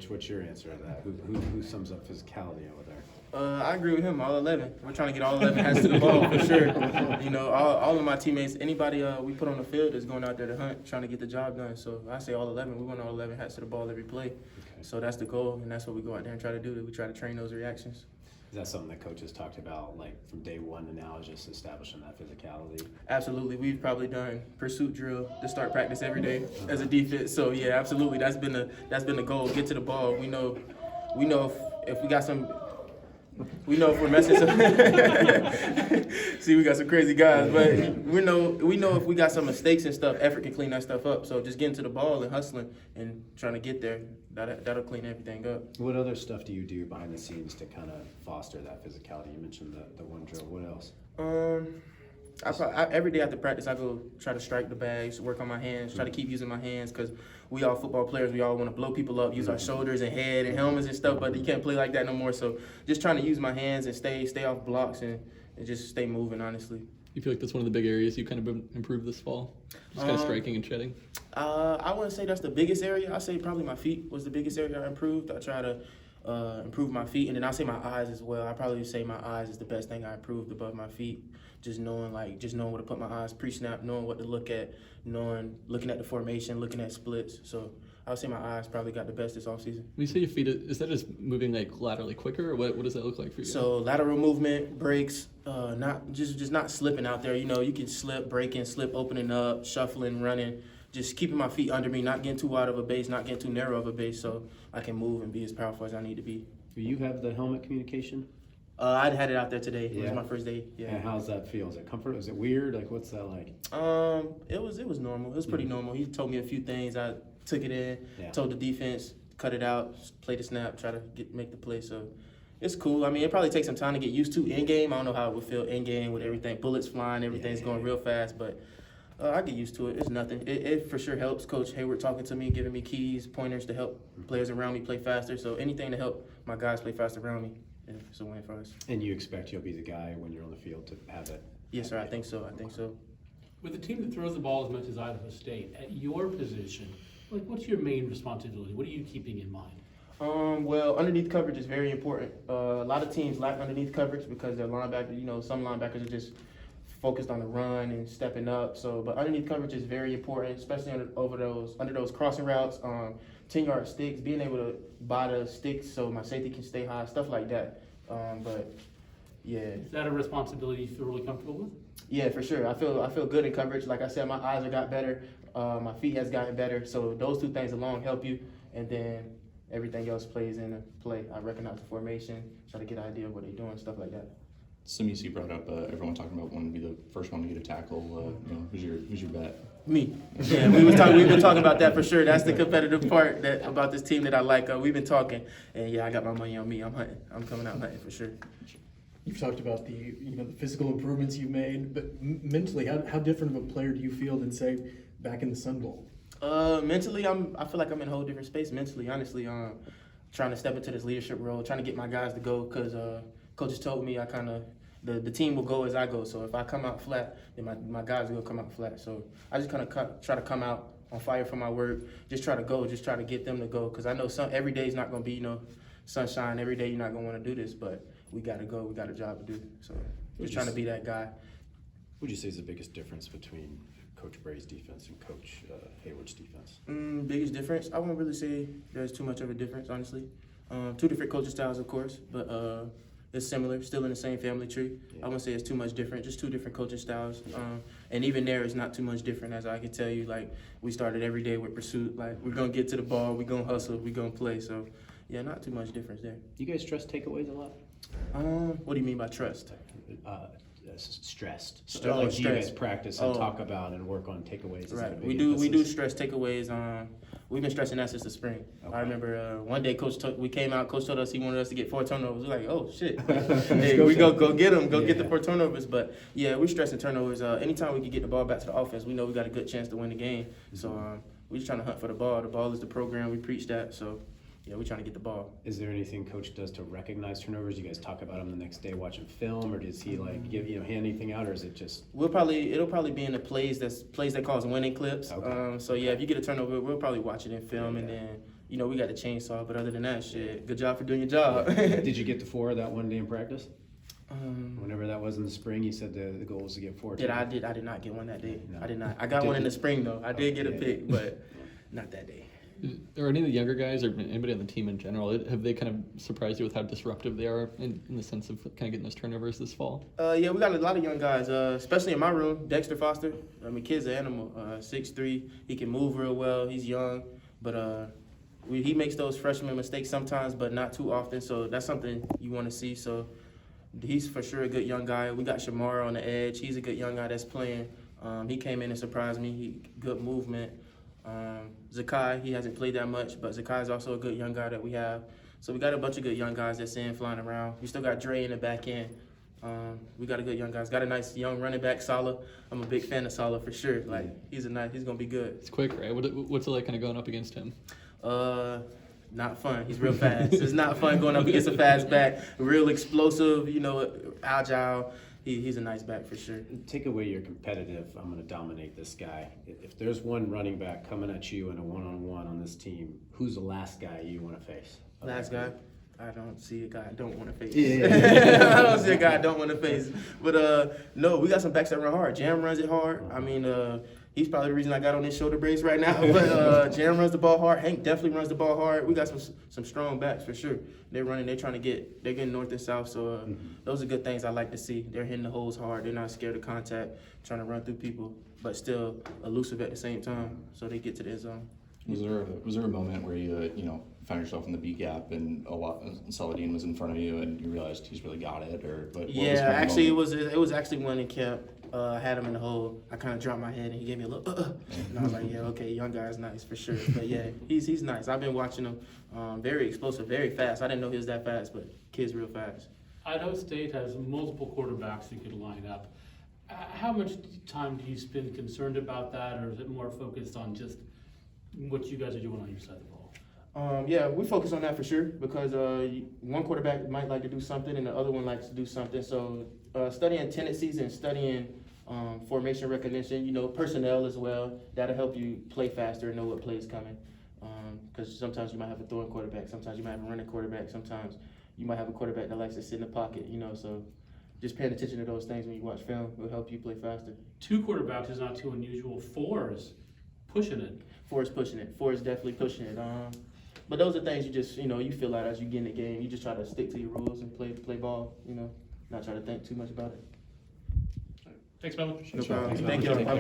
What's your answer to that? Who sums up physicality over there? I agree with him. All 11. We're trying to get all 11 hats to the ball for sure. You know, all of my teammates, anybody we put on the field is going out there to hunt, trying to get the job done. So I say all 11. We want all 11 hats to the ball every play. Okay. So that's the goal, and that's what we go out there and try to do. We try to train those reactions. Is that something that coaches talked about, like from day one to now, just establishing that physicality? Absolutely. We've probably done pursuit drill to start practice every day as a defense. So yeah, absolutely. That's been the goal. Get to the ball. We know if we got some. We know if we're messing some. See, we got some crazy guys, but we know if we got some mistakes and stuff, effort can clean that stuff up. So just getting to the ball and hustling and trying to get there, that'll clean everything up. What other stuff do you do behind the scenes to kind of foster that physicality? You mentioned the one drill. What else? Every day after practice, I go try to strike the bags, work on my hands, try to keep using my hands because we all football players. We all want to blow people up, use our shoulders and head and helmets and stuff, but you can't play like that no more. So just trying to use my hands and stay off blocks and just stay moving, honestly. You feel like that's one of the big areas you kind of improved this fall? Just kind of striking and shedding? I wouldn't say that's the biggest area. I'd say probably my feet was the biggest area I improved. I try to improve my feet, and then I'll say my eyes as well. I probably say my eyes is the best thing I improved above my feet. Just knowing where to put my eyes pre-snap, knowing what to look at, looking at the formation, looking at splits. So I would say my eyes probably got the best this offseason. When you say your feet, is that just moving like laterally quicker, or what does that look like for you? So lateral movement, breaks, not slipping out there. You know, you can slip, breaking, slip, opening up, shuffling, running. Just keeping my feet under me, not getting too wide of a base, not getting too narrow of a base, so I can move and be as powerful as I need to be. Do you have the helmet communication? I had it out there today. Yeah. It was my first day. Yeah. And how's that feel? Is it comfort? Is it weird? Like, what's that like? It was normal. It was pretty normal. He told me a few things. I took it in. Yeah. Told the defense, cut it out, play the snap, try to make the play. So it's cool. I mean, it probably takes some time to get used to in game. I don't know how it would feel in game with everything, bullets flying, everything's going real fast, but. I get used to it. It's nothing. It for sure helps. Coach Hayward talking to me, giving me keys, pointers to help players around me play faster. So anything to help my guys play faster around me, it's a win for us. And you expect you'll be the guy when you're on the field to have it? Yes, sir. I think so. With a team that throws the ball as much as Idaho State, at your position, what's your main responsibility? What are you keeping in mind? Well, underneath coverage is very important. A lot of teams lack underneath coverage because their linebackers, some linebackers are just focused on the run and stepping up. So, but underneath coverage is very important, especially under those crossing routes, 10-yard sticks, being able to buy the sticks so my safety can stay high, stuff like that. But yeah. Is that a responsibility you feel really comfortable with? Yeah, for sure. I feel good in coverage. Like I said, my eyes have got better. My feet has gotten better. So those two things alone help you, and then everything else plays into play. I recognize the formation, try to get an idea of what they're doing, stuff like that. Some you brought up everyone talking about wanting to be the first one to get a tackle. Who's your bet? Me. Yeah, we've been talking about that for sure. That's the competitive part about this team that I like. We've been talking, and yeah, I got my money on me. I'm hunting. I'm coming out hunting for sure. You've talked about the physical improvements you've made, but mentally, how different of a player do you feel than say back in the Sun Bowl? Mentally, I feel like I'm in a whole different space. Mentally, honestly, trying to step into this leadership role, trying to get my guys to go because coaches told me the team will go as I go. So if I come out flat, then my guys will come out flat. So I just kind of try to come out on fire for my work. Just try to go. Just try to get them to go. Because I know every day is not going to be sunshine. Every day you're not going to want to do this. But we got to go. We got a job to do. So just trying to be that guy. What would you say is the biggest difference between Coach Bray's defense and Coach Hayward's defense? Biggest difference? I wouldn't really say there's too much of a difference, honestly. Two different coaching styles, of course, but it's similar, still in the same family tree. Yeah. I wouldn't say it's too much different, just two different coaching styles. Yeah. And even there, it's not too much different, as I can tell you. Like, we started every day with pursuit. Like, we're going to get to the ball, we're going to hustle, we're going to play. So, yeah, not too much difference there. You guys trust takeaways a lot? What do you mean by trust? Stressed. Stress. You guys practice and talk about and work on takeaways. Right. We do stress takeaways. We've been stressing that since the spring. Okay. I remember one day we came out, Coach told us he wanted us to get 4 turnovers. We're like, oh, shit. Hey, we go get them, get the 4 turnovers. But, yeah, we're stressing turnovers. Anytime we can get the ball back to the offense, we know we got a good chance to win the game. Mm-hmm. So we're just trying to hunt for the ball. The ball is the program. We preach that. So, yeah, we're trying to get the ball. Is there anything Coach does to recognize turnovers? You guys talk about them the next day watching film, or does he hand anything out, or is it just? It'll probably be in the plays that cause winning clips. Okay. So yeah, if you get a turnover, we'll probably watch it in film and then you know, we got the chainsaw. But other than that, shit, good job for doing your job. Did you get to 4 that one day in practice? Um, Whenever that was in the spring, you said the goal was to get 4. I did not get one that day. No. I did not. I got one in the spring though. I did get a pick, but not that day. Are any of the younger guys or anybody on the team in general, have they kind of surprised you with how disruptive they are in the sense of kind of getting those turnovers this fall? Yeah, we got a lot of young guys, especially in my room. Dexter Foster, I mean, kid's an animal. 6'3", he can move real well. He's young, but he makes those freshman mistakes sometimes, but not too often. So that's something you want to see. So he's for sure a good young guy. We got Shamar on the edge. He's a good young guy that's playing. He came in and surprised me. Good movement. Zakai, he hasn't played that much, but Zakai is also a good young guy that we have. So we got a bunch of good young guys that's in, flying around. We still got Dre in the back end. We got a good young guys. Got a nice young running back, Salah. I'm a big fan of Salah for sure. Like he's gonna be good. It's quick, right? What's it like kind of going up against him? Not fun. He's real fast. It's not fun going up against a fast back. Real explosive, you know, agile. He's a nice back for sure. Take away your competitive, I'm going to dominate this guy. If there's one running back coming at you in a one-on-one on this team, who's the last guy you want to face? Last guy? I don't see a guy I don't want to face. Yeah. I don't see a guy I don't want to face. But no, we got some backs that run hard. Jam runs it hard. I mean, he's probably the reason I got on this shoulder brace right now. But Jam runs the ball hard. Hank definitely runs the ball hard. We got some strong backs for sure. They're getting north and south. So those are good things I like to see. They're hitting the holes hard. They're not scared of contact, trying to run through people, but still elusive at the same time. So they get to the end zone. Was there a moment where you found yourself in the B gap and Saladin was in front of you and you realized he's really got it, or what Yeah, was kind of actually the moment? it was actually one in camp. I had him in the hole. I kind of dropped my head and he gave me a little and I was like, yeah, okay, young guy's nice for sure. But yeah, he's nice. I've been watching him. Very explosive, very fast. I didn't know he was that fast, but kid's real fast. Idaho State has multiple quarterbacks you could line up. How much time do you spend concerned about that, or is it more focused on just what you guys are doing on your side of the ball? Yeah, we focus on that for sure because one quarterback might like to do something and the other one likes to do something. So studying tendencies and studying formation recognition, personnel as well, that'll help you play faster and know what play is coming. Because sometimes you might have a throwing quarterback, sometimes you might have a running quarterback, sometimes you might have a quarterback that likes to sit in the pocket, so just paying attention to those things when you watch film will help you play faster. 2 quarterbacks is not too unusual. 4 is pushing it. 4 is pushing it. 4 is definitely pushing it. But those are things you just, you feel out as you get in the game. You just try to stick to your rules and play ball, not try to think too much about it. Thanks, Melvin. No problem. Thanks, Thank Melvin. you.